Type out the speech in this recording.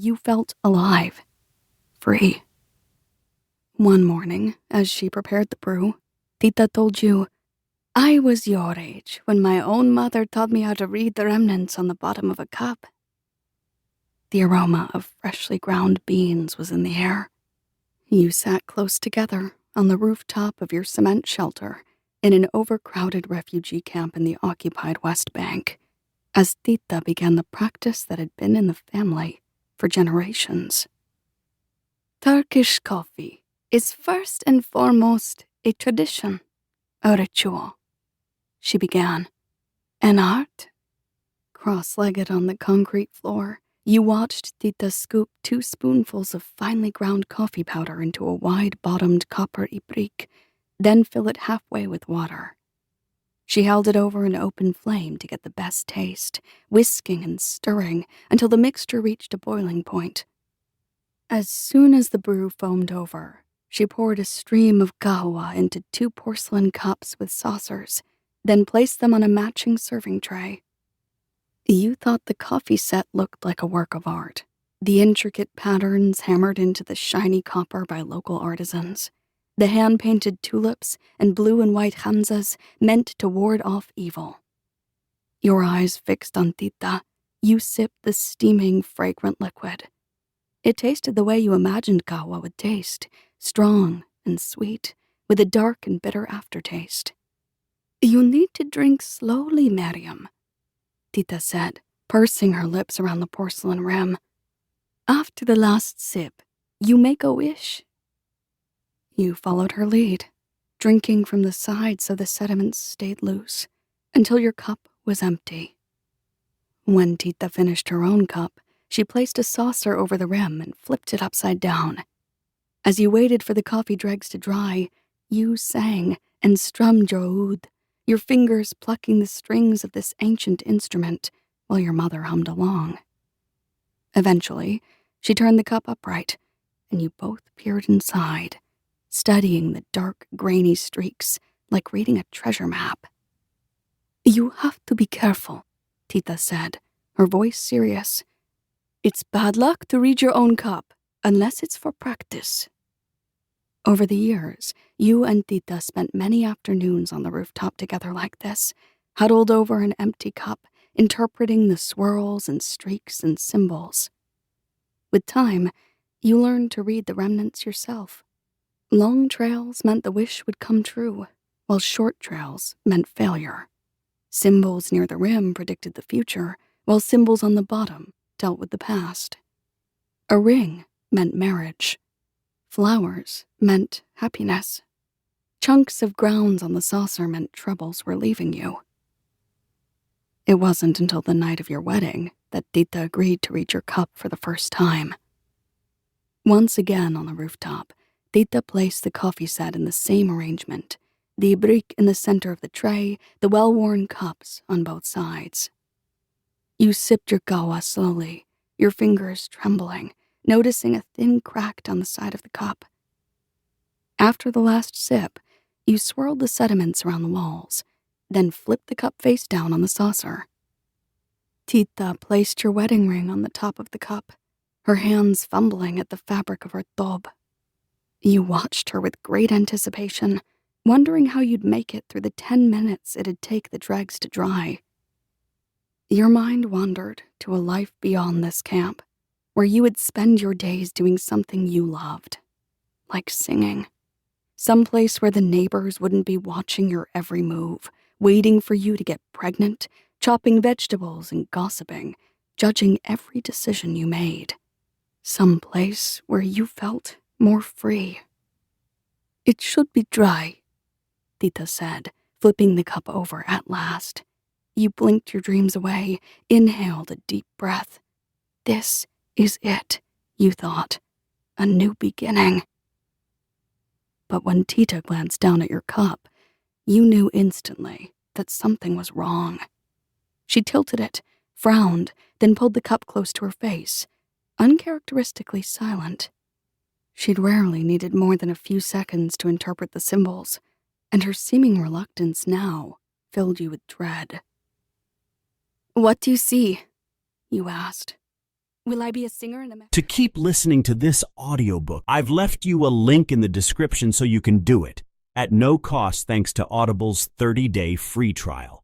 you felt alive, free. One morning, as she prepared the brew, Tita told you, "I was your age when my own mother taught me how to read the remnants on the bottom of a cup." The aroma of freshly ground beans was in the air. You sat close together on the rooftop of your cement shelter in an overcrowded refugee camp in the occupied West Bank, as Tita began the practice that had been in the family for generations. Turkish coffee is first and foremost a tradition, a ritual, she began. An art? Cross-legged on the concrete floor, you watched Tita scoop 2 spoonfuls of finely ground coffee powder into a wide-bottomed copper ibrik, then fill it halfway with water. She held it over an open flame to get the best taste, whisking and stirring until the mixture reached a boiling point. As soon as the brew foamed over, she poured a stream of kahwa into 2 porcelain cups with saucers, then placed them on a matching serving tray. You thought the coffee set looked like a work of art, the intricate patterns hammered into the shiny copper by local artisans, the hand-painted tulips and blue and white hamzas meant to ward off evil. Your eyes fixed on Tita, you sipped the steaming, fragrant liquid. It tasted the way you imagined kahwa would taste, strong and sweet, with a dark and bitter aftertaste. "You need to drink slowly, Miriam," Tita said, pursing her lips around the porcelain rim. "After the last sip, you make a wish." You followed her lead, drinking from the side so the sediments stayed loose, until your cup was empty. When Tita finished her own cup, she placed a saucer over the rim and flipped it upside down. As you waited for the coffee dregs to dry, you sang and strummed your oud, your fingers plucking the strings of this ancient instrument while your mother hummed along. Eventually, she turned the cup upright, and you both peered inside, studying the dark, grainy streaks like reading a treasure map. "You have to be careful," Tita said, her voice serious. "It's bad luck to read your own cup, unless it's for practice." Over the years, you and Tita spent many afternoons on the rooftop together like this, huddled over an empty cup, interpreting the swirls and streaks and symbols. With time, you learned to read the remnants yourself. Long trails meant the wish would come true, while short trails meant failure. Symbols near the rim predicted the future, while symbols on the bottom dealt with the past. A ring meant marriage. Flowers meant happiness. Chunks of grounds on the saucer meant troubles were leaving you. It wasn't until the night of your wedding that Tita agreed to read your cup for the first time. Once again on the rooftop, Tita placed the coffee set in the same arrangement, the ibrik in the center of the tray, the well-worn cups on both sides. You sipped your kahwa slowly, your fingers trembling, noticing a thin crack down the side of the cup. After the last sip, you swirled the sediments around the walls, then flipped the cup face down on the saucer. Tita placed your wedding ring on the top of the cup, her hands fumbling at the fabric of her tob. You watched her with great anticipation, wondering how you'd make it through the 10 minutes it'd take the dregs to dry. Your mind wandered to a life beyond this camp, where you would spend your days doing something you loved, like singing. Someplace where the neighbors wouldn't be watching your every move, waiting for you to get pregnant, chopping vegetables and gossiping, judging every decision you made. Someplace where you felt more free. "It should be dry," Tita said, flipping the cup over at last. You blinked your dreams away, inhaled a deep breath. This is it, you thought. A new beginning. But when Tita glanced down at your cup, you knew instantly that something was wrong. She tilted it, frowned, then pulled the cup close to her face, uncharacteristically silent. She'd rarely needed more than a few seconds to interpret the symbols, and her seeming reluctance now filled you with dread. "What do you see?" you asked. Will I be a singer in a... To keep listening to this audiobook, I've left you a link in the description so you can do it, at no cost thanks to Audible's 30-day free trial.